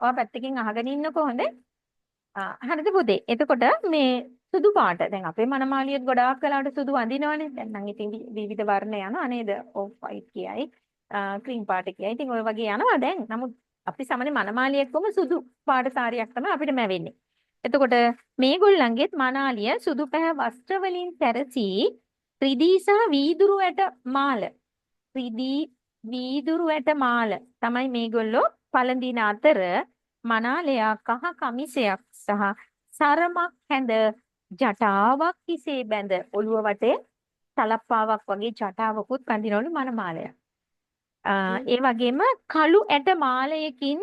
ඔයා පැත්තකින් අහගෙන ඉන්නකො හොඳ. හරිද පුතේ? එතකොට මේ සුදු පාට. දැන් අපේ මනමාලියත් ගොඩාක් කලාවට සුදු අඳිනවනේ. දැන් නම් ඉතින් විවිධ වර්ණ යනවා නේද? ඔෆ් වයිට් කියයි, ක්‍රීම් පාට කියයි. ඉතින් ඔය වගේ යනවා දැන්. නමුත් අපි සාමාන්‍ය මනමාලියෙක්වම සුදු පාට සාරියක් තමයි අපිට මැවෙන්නේ. එතකොට මේගොල්ලන්ගෙත් මනාලිය සුදු පැහැ වස්ත්‍ර වලින් සැරසී රිදී සහ වීදුරු ඇට මාල වීදුරු ඇට මාල තමයි මේගොල්ලෝ පළඳින අතර මනාලයා කහ කමිසයක් සහ සරමක් හැඳ ජටාවක් කිසේ බැඳ ඔළුව වටේ තලප්පාවක් වගේ ජටාවකුත් බඳිනවලු මනමාලයා. ඒ වගේම කළු ඇට මාලයකින්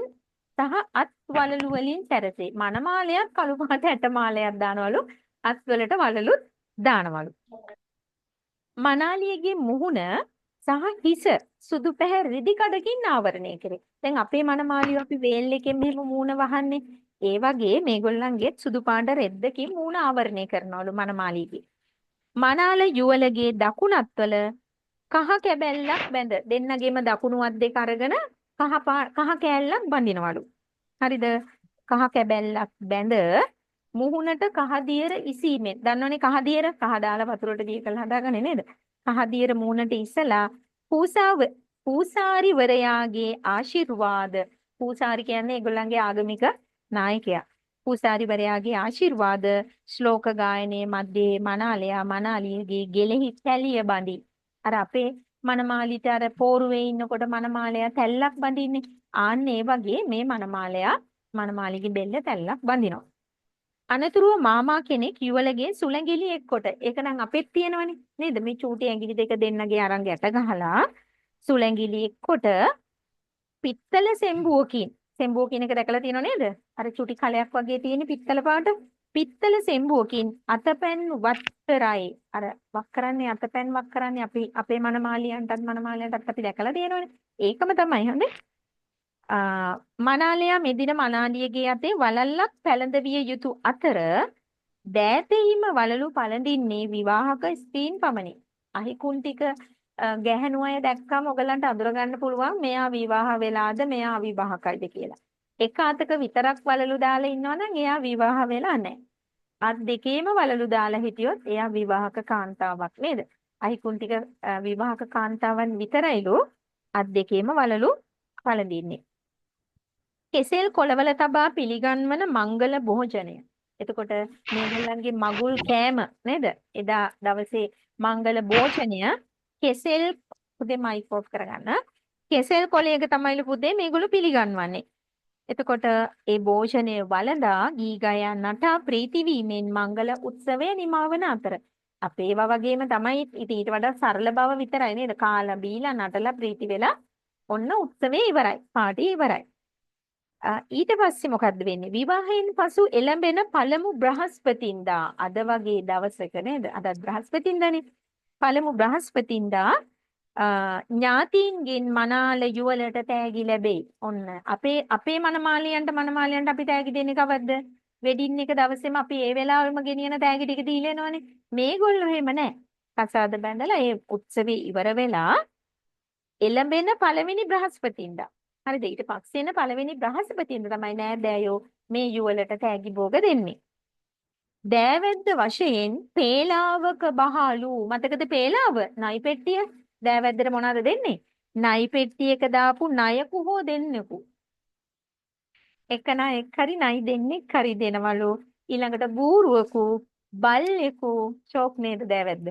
සහ අත් වලලු වලින් සැරසේ. මනමාලයක් කළු පාට ඇට මාලයක් දානවලු අත් වලට වලලුත් දානවලු. මනාලියගේ මුහුණ සහ හිස සුදු පැහැ රිදි කඩකින් ආවරණය කරේ. දැන් අපේ මනමාලියෝ අපි වේල් එකෙන් මෙහෙම මූණ වහන්නේ. ඒ වගේ මේගොල්ලන්ගේ සුදු පාට රෙද්දකින් මූණ ආවරණය කරනවලු මනමාලියගේ. මනාල යුවලගේ දකුණත් වල කහ කැබැල්ලක් බැඳ දෙන්නගේම දකුණු අත් දෙක අරගෙන කහ කෑල්ලක් බඳිනවලු. හරිද? කහ කැබැල්ලක් බැඳ මුහුණට කහ දියර ඉසීමෙන්. දන්නවනේ කහ දියර කහ දාලා වතුරට දී කරලා හදාගන්නේ නේද? කහ දියර මුහුණට ඉසලා පූසාරිවරයාගේ ආශිර්වාද. පූසාරි කියන්නේ ඒගොල්ලන්ගේ ආගමික නායකයා. පූසාරිවරයාගේ ආශිර්වාද ශ්ලෝක ගායනයේ මැදේ මනාලයා මනාලියගේ ගෙලෙහි තැලිය බඳි. අර අපේ මනමාලිට අර පෝරුවේ ඉන්නකොට මනමාලයා තැල්ලක් බඳින්නේ. ආන්න ඒ වගේ මේ මනමාලයා මනමාලිගේ බෙල්ල තැල්ලක් බඳිනවා. අනතුරුව මාමා කෙනෙක් යුවලගේ සුළඟිලි එක්කොට. ඒක නම් අපෙත් තියෙනවනේ නේද? මේ චූටි ඇඟිලි දෙක දෙන්නගේ අරන් ගැට ගහලා සුළඟිලි එක්කොට පිත්තල සෙම්බුවකින්. සෙම්බුව කියන එක දැකලා තියෙනව නේද? අර චුටි කලයක් වගේ තියෙන පිත්තල පාට. පිත්තල සෙම්බුවකින් අතපැන් වත්තරයි. අර වක් කරන්නේ අතපැන් වක් කරන්නේ අපි අපේ මනමාලියන්ටත් මනමාලියන්ටත් අපි දැකලා තියෙනවනේ. ඒකම තමයි හොඳේ. මනාලයා මෙදින මනාලියගේ අතේ වලල්ලක් පැළඳවිය යුතු අතර දෑතෙහිම වලලු පළඳින්නේ විවාහක ස්ත්‍රීන් පමණි. අහිකුන් ටික ගැහැණු අය දැක්කම ඔයගලන්ට අඳුර ගන්න පුළුවන් මෙයා විවාහ වෙලාද මෙයා අවිවාහකයිද කියලා. එක අතක විතරක් වලලු දාලා ඉන්නවනම් එයා විවාහ වෙලා නැහැ. අත් දෙකේම වලලු දාලා හිටියොත් එයා විවාහක කාන්තාවක් නේද? අහිකුන් ටික විවාහක කාන්තාවන් විතරයිලු අත් දෙකේම වලලු පළඳින්නේ. කෙසෙල් කොළවල තබා පිළිගන්වන මංගල භෝජනය. එතකොට මේගොල්ලන්ගේ මගුල් කෑම නේද? එදා දවසේ මංගල භෝජනය කෙසෙල් පුදේ මයික් ඔෆ් කරගන්න. කෙසෙල් කොළයක තමයිලු පුදේ මේගොල්ලෝ පිළිගන්වන්නේ. එතකොට ඒ භෝජනය වළඳා ගී ගයා නටා ප්‍රීති වීමෙන් මංගල උත්සවය නිමවන අතර අපේ ඒවා වගේම තමයි ඉතින් ඊට වඩා සරල බව විතරයි නේද? කාලා බීලා නටලා ප්‍රීති වෙලා ඔන්න උත්සවය ඉවරයි. පාටි ඉවරයි. ඊට පස්සේ මොකද්ද වෙන්නේ? විවාහයෙන් පසු එළඹෙන පළමු බ්‍රහස්පතින්දා අද වගේ දවසක නේද? අදත් බ්‍රහස්පතින්දානේ. පළමු බ්‍රහස්පතින්දා ඥාතීන්ගෙන් මනාල යුවලට තෑගි ලැබේ. ඔන්න අපේ මනමාලියන්ට අපි තෑගි දෙන්නේ කවද්ද? වෙඩින් එක දවසේම අපි ඒ වෙලාවෙම ගෙනියන තෑගි ටික දීලා එනවනේ. මේගොල්ලෝ එහෙම නැහැ. කසාද බැඳලා ඒ උත්සවේ ඉවර වෙලා එළඹෙන පළවෙනි බ්‍රහස්පතින්දා. හරිද? ඊට පස්සේ එන පළවෙනි බ්‍රහස්පතින්දා තමයි නෑදෑයෝ මේ යුවලට තෑගි භෝග දෙන්නේ. දෑවැද්ද වශයෙන් පේලාවක බහලු. මතකද පේලාව? නයි පෙට්ටිය. දෑවැද්දට මොනවද දෙන්නේ? නයි පෙට්ටියක දාපු ණයකු හෝ දෙන්නෙකු. එක ණයෙක් හරි නයි දෙන්නෙක් හරි දෙනවලු. ඊළඟට බූරුවකු, බල්ලෙකු, ෂෝක් නේද දෑවැද්ද?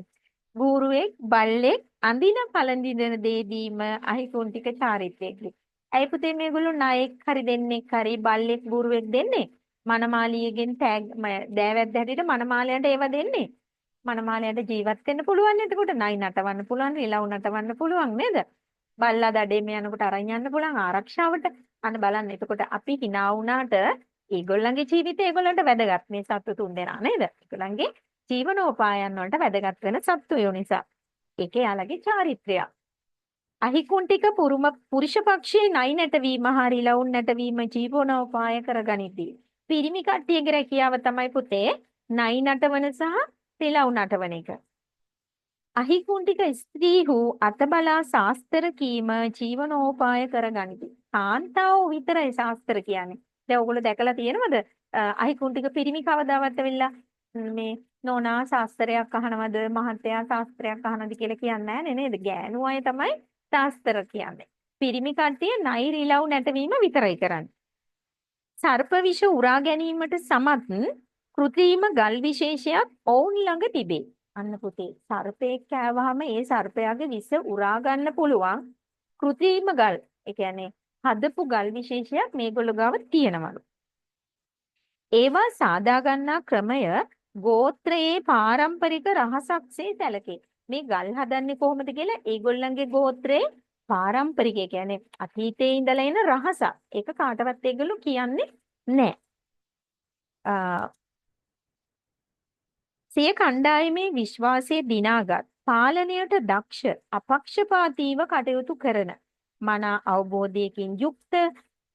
බූරුවෙක්, බල්ලෙක් අඳින පළඳින දේ දීම අහිකුන් ටික චාරිත්‍රයකි. ඇයි පුතේ මේගොල්ලෝ ණයෙක් හරි දෙන්නෙක් හරි බල්ලෙක් බූරුවෙක් දෙන්නේ? මනමාලියගෙන් දෑවැද්ද හැටියට මනමාලයන්ට ඒව දෙන්නේ. මනමාලයට ජීවත් වෙන්න පුළුවන්. එතකොට නයි නටවන්න පුළුවන්, ඉලව් නටවන්න පුළුවන් නේද? බල්ලා දඩේම යනකොට අරන් යන්න පුළුවන් ආරක්ෂාවට. අන්න බලන්න. එතකොට අපි hina වුණාට ඒගොල්ලන්ගේ ජීවිතය ඒගොල්ලන්ට වැදගත්. මේ සත්තු තුන් දෙනා නේද? ඒගොල්ලන්ගේ ජීවනෝපායන් වලට වැදගත් වෙන සත්තුයෝ නිසා. ඒකේ යාළගේ චාරිත්‍රය. අහිකුන් ටික පුරුෂ පක්ෂයේ නයි නැටවීම හා ඉලවුන් නැටවීම ජීවනෝපාය කරගනිති. පිරිමි කට්ටියගේ රැකියාව තමයි පුතේ නයි නටවන සහ ඉලව් නටවන එක. අහිකුන් ටික ස්ත්‍රීහු අතබලා ශාස්ත්‍ර කීම ජීවනෝපාය කරගනිති. කාන්තාවෝ විතරයි ශාස්ත්‍ර කියන්නේ. දැන් ඔයගොල්ලෝ දැකලා තියෙනවද? අහිකුන් ටික පිරිමි කවදාවත් වෙලා මේ නෝනා ශාස්ත්‍රයක් අහනවද මහත්තයා ශාස්ත්‍රයක් අහනවද කියලා කියන්නේ නැහැ නේද? ගෑනු අය තමයි ශාස්ත්‍ර කියන්නේ. පිරිමි කට්ටිය නයි රිලව් නැටවීම විතරයි කරන්නේ. සර්ප විෂ උරා ගැනීමට සමත් කෘත්‍රිම ගල් විශේෂයක් ඔවුන් ළඟ තිබේ. අන්න පුතේ සර්පෙක් කෑවහම ඒ සර්පයාගේ විෂ උරා ගන්න පුළුවන් කෘත්‍රිම ගල්. ඒ කියන්නේ හදපු ගල් විශේෂයක් මේගොල්ලෝ ගාව තියෙනවලු. ඒවා සාදා ගන්නා ක්‍රමය ගෝත්‍රයේ පාරම්පරික රහසක්සේ සැලකේ. මේ ගල් හදන්නේ කොහොමද කියලා ඒගොල්ලන්ගේ ගෝත්‍රයේ පාරම්පරික කියන්නේ අතීතයේ ඉඳලා එන රහසක්. ඒක කාටවත් ඒගොල්ලෝ කියන්නේ නැහැ. සිය කණ්ඩායමේ විශ්වාසය දිනාගත් පාලනයට දක්ෂ අපක්ෂපාතීව කටයුතු කරන මනා අවබෝධයකින් යුක්ත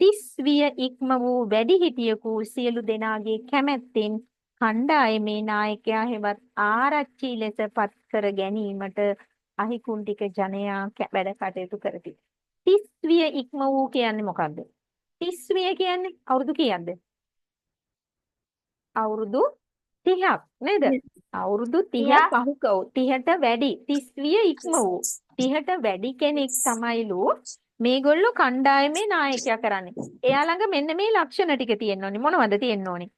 30 විය ඉක්ම වූ වැඩිහිටියෙකු සියලු දෙනාගේ කැමැත්තෙන් කණ්ඩායමේ නායකයා හෙවත් ආරච්චි ලෙස පත් කර ගැනීමට අහිකුන් ටික ජනයා වැඩ කටයුතු කරති. 30 විය ඉක්ම වූ කියන්නේ මොකද්ද? 30 විය කියන්නේ අවුරුදු කීයක්ද? අවුරුදු 30ක් නේද? අවුරුදු 30 පහු 30ට වැඩි 30 විය ඉක්ම වූ 30ට වැඩි කෙනෙක් තමයිලු මේගොල්ලෝ කණ්ඩායමේ නායකයා කරන්නේ. එයා ළඟ මෙන්න මේ ලක්ෂණ ටික තියෙන්න ඕනේ. මොනවද තියෙන්න ඕනේ?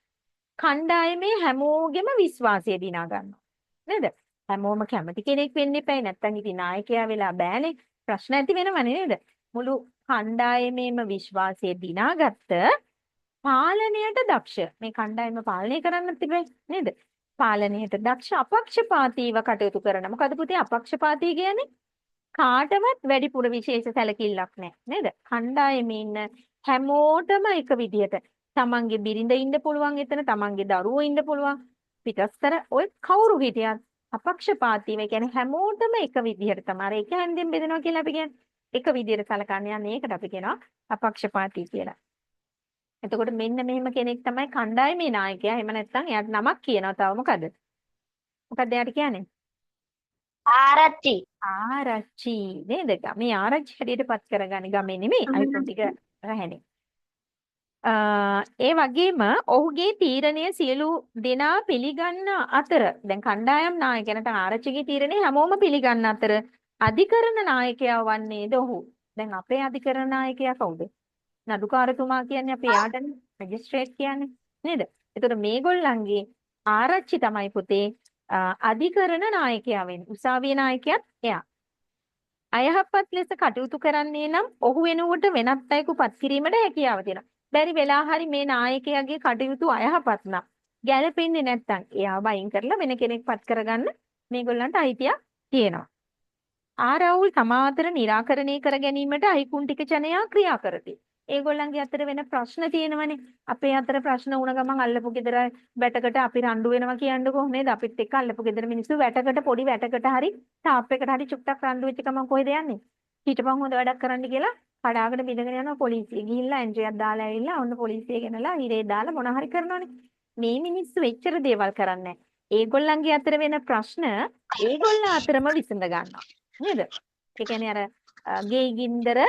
කණ්ඩායමේ හැමෝගෙම විශ්වාසය දිනා ගන්නවා. නේද? හැමෝම කැමති කෙනෙක් වෙන්න එපයි. නැත්තම් ඉතින් නායකයා වෙලා බෑනේ. ප්‍රශ්න ඇති වෙනවනේ නේද? මුළු කණ්ඩායමේම විශ්වාසය දිනාගත්ත පාලනයට දක්ෂ. මේ කණ්ඩායම පාලනය කරන්න තිබේ නේද? පාලනයට දක්ෂ අපක්ෂපාතීව කටයුතු කරන. මොකද පුතේ අපක්ෂපාතී කියන්නේ? කාටවත් වැඩිපුර විශේෂ සැලකිල්ලක් නැහැ නේද? කණ්ඩායමේ ඉන්න හැමෝටම එක විදියට තමන්ගේ බිරිඳ ඉන්න පුළුවන් එතන, තමන්ගේ දරුවෝ ඉන්න පුළුවන්. පිටස්තර ඔය කවුරු හිටියත් අපක්ෂපාතීව කියන්නේ හැමෝටම එක විදියට තමයි. අර එක හැන්දෙන් බෙදනවා කියලා අපි කියන්නේ. එක විදියට සලකන්නේ යන්නේ ඒකට අපි කියනවා අපක්ෂපාතී කියලා. එතකොට මෙන්න මෙහෙම කෙනෙක් තමයි කණ්ඩායමේ නායකයා. එහෙම නැත්නම් එයාට නමක් කියනවා. තව මොකද? මොකද එයාට කියන්නේ? ආරච්චි. ආරච්චි නේද? මේ ආරච්චි හැටියට පත් කරගන්නේ ගමේ නෙමෙයි. අයිකොන් ටික රැහැනේ. ඒ වගේම ඔහුගේ තීරණය සියලු දෙනා පිළිගන්න අතර දැන් කණ්ඩායම් නායකයන්ට ආරච්චිගේ තීරණය හැමෝම පිළිගන්න අතර අධිකරණ නායකයා වන්නේද ඔහු. දැන් අපේ අධිකරණ නායකයා කවුද? නඩුකාරතුමා කියන්නේ අපේ යාටනේ මැජිස්ට්‍රේට් කියන්නේ නේද? එතකොට මේගොල්ලන්ගේ ආරච්චි තමයි පුතේ අධිකරණ නායකයා වෙන්නේ. උසාවියේ නායකයාත් එයා. අයහපත් ලෙස කටයුතු කරන්නේ නම් ඔහු වෙනුවට වෙනත් අයෙකු පත් කිරීමට හැකියාව තියෙනවා. බැරි වෙලා හරි මේ නායකයාගේ කටයුතු අයහපත් නම් ගැළපෙන්නේ නැත්නම් එයාව අයින් කරලා වෙන කෙනෙක් පත් කරගන්න මේගොල්ලන්ට අයිතියක් තියෙනවා. ආරවුල් සමාතර निराකරණය කර ගැනීමට අයිකුන්ටික ජනයා ක්‍රියා කරති. ඒගොල්ලන්ගේ අතර වෙන ප්‍රශ්න තියෙනවනේ. අපේ අතර ප්‍රශ්න වුණ ගමන් අල්ලපු ගෙදර වැටකට අපි රණ්ඩු වෙනවා කියන්නකෝ නේද? අපිත් එක්ක අල්ලපු ගෙදර මිනිස්සු වැටකට පොඩි වැටකට හරි තාප්පයකට හරි චුට්ටක් රණ්ඩු වෙච්ච ගමන් කොහෙද යන්නේ? හිටපන් හොඳ වැඩක් කරන්න කියලා කඩාගෙන බිඳගෙන යනවා පොලිසිය. ගිහිල්ලා එන්ට්‍රියක් දාලා ඇවිල්ලා ඔන්න පොලිසිය ගෙනලා හිරේ දාලා මොන හරි කරනවනේ. මේ මිනිස්සු එච්චර දේවල් කරන්නේ ඒගොල්ලන්ගේ අතර වෙන ප්‍රශ්න ඒගොල්ලන් අතරම විසඳ ගන්නවා. නේද? ඒ කියන්නේ අර ගේ ගින්දර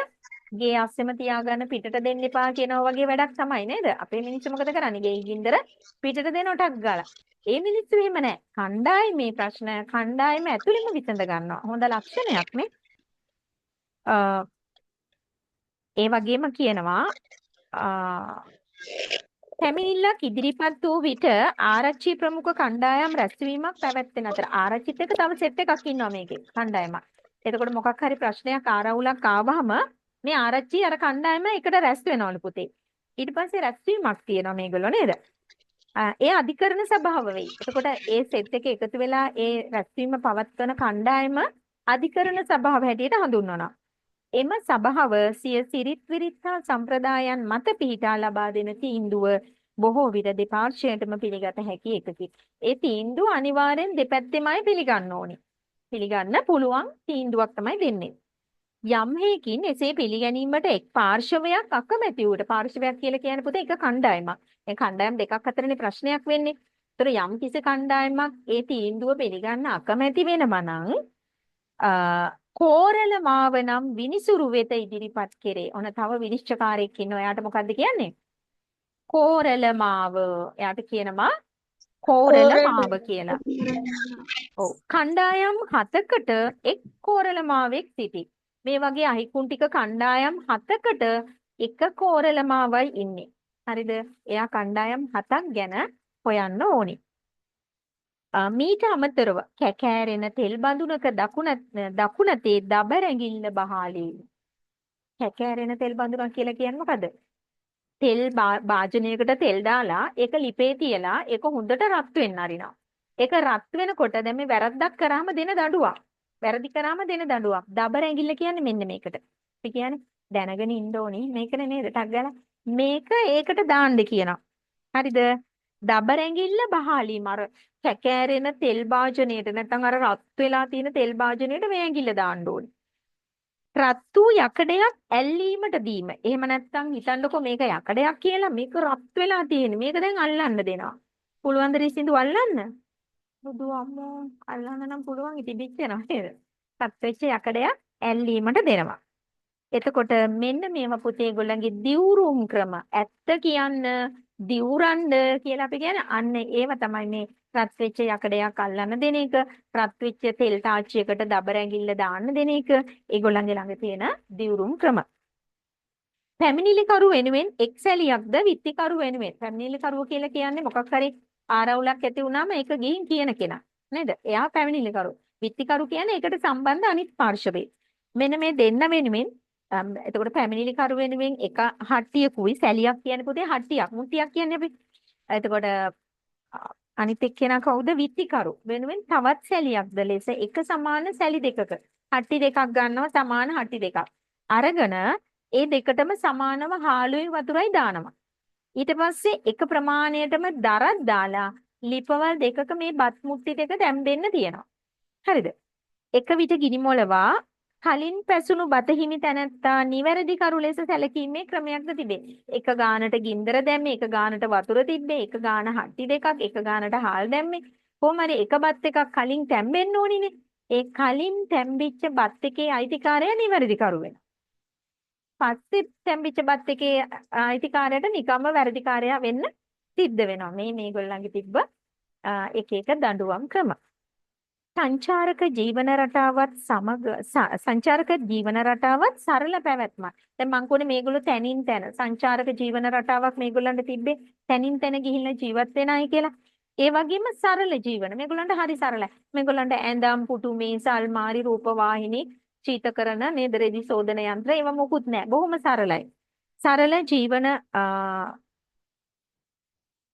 ගේ අස්සෙම තියාගන්න පිටට දෙන්න එපා කියනවා වගේ වැඩක් තමයි නේද? අපේ මිනිස්සු මොකද කරන්නේ? ගේ ගින්දර පිටට දෙනකොටක් ගාලා. ඒ මිනිස්සු එහෙම නැහැ. කණ්ඩායමේ ප්‍රශ්න කණ්ඩායම ඇතුළෙම විසඳ ගන්නවා. හොඳ ලක්ෂණයක් නේ. ඒ වගේම කියනවා පැමිණිල්ලක් ඉදිරිපත් වූ විට ආරච්චි ප්‍රමුඛ කණ්ඩායම් රැස්වීමක් පැවැත්වෙන අතර ආරච්චිත් එක්ක තව සෙට් එකක් ඉන්නවා මේකේ කණ්ඩායමක්. එතකොට මොකක් හරි ප්‍රශ්නයක් ආරවුලක් ආවහම මේ ආරච්චි අර කණ්ඩායම එකට රැස් වෙනවලු පුතේ. ඊට පස්සේ රැස්වීමක් තියෙනවා මේගොල්ලෝ නේද? ඒ අධිකරණ සභාව වෙයි. එතකොට ඒ සෙට් එක එකතු වෙලා ඒ රැස්වීම පවත්වන කණ්ඩායම අධිකරණ සභාව හැටියට හඳුන්වනවා. එම සභාව සිය සිරිත් විරිත් හා සම්ප්‍රදායන් මත පිහිටා ලබා දෙන තීන්දුව බොහෝ විට දෙපාර්ශ්වයටම පිළිගත හැකි එකකි. ඒ තීන්දුව අනිවාර්යෙන් දෙපැත්තෙමයි පිළිගන්න ඕනේ. පිළිගන්න පුළුවන් තීන්දුවක් තමයි දෙන්නේ. යම් හේකින් එසේ පිළිගැනීමට එක් පාර්ශවයක් අකමැති වූට පාර්ශවයක් කියලා කියන්නේ පුතේ එක කණ්ඩායමක්. මේ කණ්ඩායම් දෙකක් අතරනේ ප්‍රශ්නයක් වෙන්නේ. ඒතර යම් කිසි කණ්ඩායමක් ඒ තීන්දුව පිළිගන්න අකමැති වෙනවා නම් කෝරළ මාව නම් විනිසුරු වෙත ඉදිරිපත් කෙරේ. ඔන්න තව විනිශ්චයකාරයෙක් ඉන්නවා. එයාට මොකද්ද කියන්නේ? කෝරළ මාව. එයාට කියනවා කෝරළ මාව කියලා. ඔව්. කණ්ඩායම් 7කට එක් කෝරළ මාවෙක් සිටී. මේ වගේ අහිකුන්ටික කණ්ඩායම් 7කට එක කෝරළ මාවයි ඉන්නේ. හරිද? එයා කණ්ඩායම් 7ක් ගැන හොයන්න ඕනි. මීට අමතරව කැකෑරෙන තෙල් බඳුනක දකුණතේ දබරැඟිල්ල බහාලී. කැකෑරෙන තෙල් බඳුනක් කියලා කියන්නේ මොකද? තෙල් භාජනයකට තෙල් දාලා ඒක ලිපේ තියලා ඒක හොඳට රත් වෙන්න අරිනවා. ඒක රත් වෙනකොට දැන් මේ වැරද්දක් කරාම දෙන දඬුවම්. වැරදි කරාම දෙන දඬුවම්. දබරැඟිල්ල කියන්නේ මෙන්න මේකට. අපි කියන්නේ දැනගෙන ඉන්න ඕනේ මේකනේ නේද? ටක් ගාලා මේක ඒකට දාන්න කියනවා. හරිද? දබරැඟිල්ල බහාලී මර කැකෑරෙන තෙල් භාජනයට නැත්නම් අර රත් වෙලා තියෙන තෙල් භාජනයට මේ ඇඟිල්ල දාන්න ඕනේ. රත් වූ යකඩයක් ඇල්ලීමට දීම. එහෙම නැත්නම් හිතන්නකෝ මේක යකඩයක් කියලා මේක රත් වෙලා තියෙන්නේ. මේක දැන් අල්ලන්න දෙනවා. පුළුවන් ද රිසිඳු අල්ලන්න? බුදු අම්මෝ අල්ලන්න නම් පුළුවන් ඉතිබිච්ච යනවා නේද? රත් වෙච්ච යකඩයක් ඇල්ලීමට දෙනවා. එතකොට මෙන්න මේවා පුතේ ගොල්ලන්ගේ දිවුරුම් ක්‍රම. ඇත්ත කියන්න දිවුරන්න කියලා අපි කියන්නේ අන්න ඒව තමයි මේ රත් වෙච්ච යකඩයක් අල්ලන්න දෙන එක, රත් වෙච්ච තෙල් තාච්චියකට දබර ඇඟිල්ල දාන්න දෙන එක ඒගොල්ලන්ගේ ළඟ තියෙන දිවුරුම් ක්‍රම. පැමිණිලිකරු වෙනුවෙන් එක්සැලියක්ද විත්තිකරු වෙනුවෙන් පැමිණිලිකරුව කියලා කියන්නේ මොකක් හරි ආරවුලක් ඇති වුණාම ඒක ගිහින් කියන කෙනා නේද? එයා පැමිණිලිකරු. විත්තිකරු කියන්නේ ඒකට සම්බන්ධ අනිත් පාර්ශවය. මෙන්න මේ දෙන්න වෙනුවෙන් එතකොට පැමිණිලි කරු වෙනුවෙන් එක හට්ටියකුයි සැලියක් කියන්නේ පුතේ හට්ටියක් මුට්ටියක් කියන්නේ අපි. එතකොට අනිත් එක්කෙනා කවුද විත්තිකරු වෙනුවෙන් තවත් සැලියක්ද ලෙස එක සමාන සැලි දෙකක හට්ටි දෙකක් ගන්නවා සමාන හට්ටි දෙකක් අරගෙන ඒ දෙකටම සමානව හාලුයි වතුරයි දානවා ඊට පස්සේ එක ප්‍රමාණයටම දරක් දාලා ලිපවල් දෙකක මේ බත් මුට්ටි දෙක දැම්බෙන්න තියෙනවා හරිද එක විට ගිනි මොලවා කලින් පැසුණු බත හිමි තැනැත්තා නිවැරදි කරු ලෙස සැලකීමේ ක්‍රමයක්ද තිබේ. එක ගානට ගින්දර දැම්මේ, එක ගානට වතුර තිබ්බේ, එක ගාන හට්ටි දෙකක්, එක ගානට හාල් දැම්මේ. කොහොම හරි එක බත් එකක් කලින් තැම්බෙන්න ඕනිනේ. ඒ කලින් තැම්බිච්ච බත් එකේ අයිතිකාරයා නිවැරදි කරු වෙනවා. පස්සේ තැම්බිච්ච බත් එකේ අයිතිකාරයට නිකම්ම වැරදිකාරයා වෙන්න සිද්ධ වෙනවා. මේගොල්ලන්ගේ තිබ්බ එක එක දඬුවම් ක්‍රම. සංචාරක ජීවන රටාවත් සමග සංචාරක ජීවන රටාවත් සරල පැවැත්මක්. දැන් මං කියන්නේ මේගොල්ලෝ තනින් තන සංචාරක ජීවන රටාවක් මේගොල්ලන්ට තිබ්බේ තනින් තන ගිහිල්ලා ජීවත් වෙනයි කියලා. ඒ වගේම සරල ජීවන. මේගොල්ලන්ට හරි සරලයි. මේගොල්ලන්ට ඇඳම් පුටු මේස අල්මාරි රූප වාහිනී චීතකරණ නේද රෙදි සෝදන යන්ත්‍ර ඒවා මොකුත් නැහැ. බොහොම සරලයි. සරල ජීවන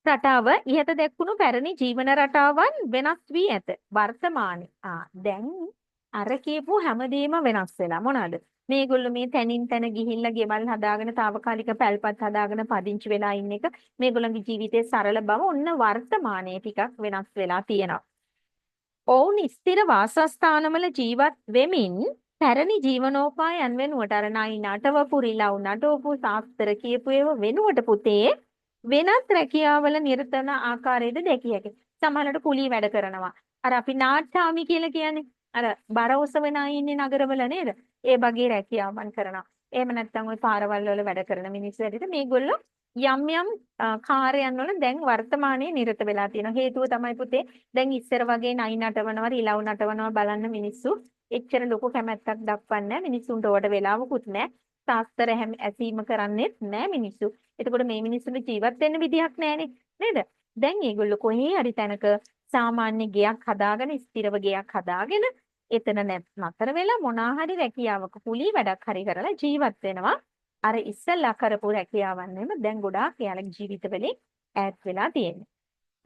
රටාව ඉහත දැක්වුණු පැරණි ජීවන රටාවන් වෙනස් වී ඇත. වර්තමානයේ දැන් අර කියපු හැමදේම වෙනස් වෙලා මොනවාද? මේගොල්ලෝ මේ තනින් තන ගිහිල්ලා ගෙවල් හදාගෙන తాවකාලික පැල්පත් හදාගෙන පදිංචි වෙලා ඉන්න එක මේගොල්ලන්ගේ ජීවිතයේ සරල බව ඔන්න වර්තමානයේ ටිකක් වෙනස් වෙලා තියෙනවා. ඔවුන් ස්ථිර වාසස්ථානවල ජීවත් වෙමින් පැරණි ජීවනෝපායන් වෙනුවට අර නයි නටවපු රිලව් නටවපු සාස්ත්‍ර කියපු ඒවා වෙනුවට පුතේ වෙනත් රැකියාවල නිරත වන ආකාරයද දැකිය හැකියි. සමහරවිට කුලී වැඩ කරනවා. අර අපි නාට්‍යාමි කියලා කියන්නේ අර බර ඔසවන අය ඉන්නේ නගරවල නේද? ඒ වගේ රැකියාවන් කරනවා. එහෙම නැත්නම් ওই පාරවල් වල වැඩ කරන මිනිස්සු ඇරිට මේගොල්ලෝ යම් යම් කාර්යයන් වල දැන් වර්තමානයේ නිරත වෙලා තියෙනවා. හේතුව තමයි පුතේ දැන් ඉස්සර වගේ නයි නටවනවා, රිලව් නටවනවා බලන්න මිනිස්සු එච්චර ලොකු කැමැත්තක් දක්වන්නේ නැහැ. මිනිස්සුන්ට ඕවට වෙලාවකුත් නැහැ. සාස්ත්‍ර ඇසීම කරන්නේත් නැහැ මිනිස්සු. එතකොට මේ මිනිස්සුන්ට ජීවත් වෙන්න විදිහක් නැහැනේ නේද? දැන් මේගොල්ලෝ කොහේ හරි තැනක සාමාන්‍ය ගෙයක් හදාගෙන ස්ථිරව ගෙයක් හදාගෙන එතන නතර වෙලා මොනා හරි රැකියාවක කුලී වැඩක් හරි කරලා ජීවත් වෙනවා. අර ඉස්සෙල්ලා කරපු රැකියාවන් නෙම දැන් ගොඩාක් යාළගේ ජීවිතවලින් ඈත් වෙලා තියෙන්නේ.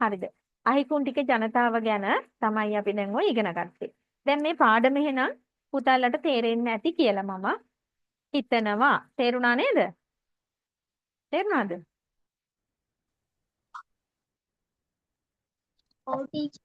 හරිද? අහිකුන්ටික ජනතාව ගැන තමයි අපි දැන් ඔය ඉගෙන ගත්තේ. දැන් මේ පාඩම එහෙනම් පුතාලට තේරෙන්නේ නැති කියලා මම හිතනවා. තේරුණා නේද? තේරුණාද? ඔව් ටීචර්.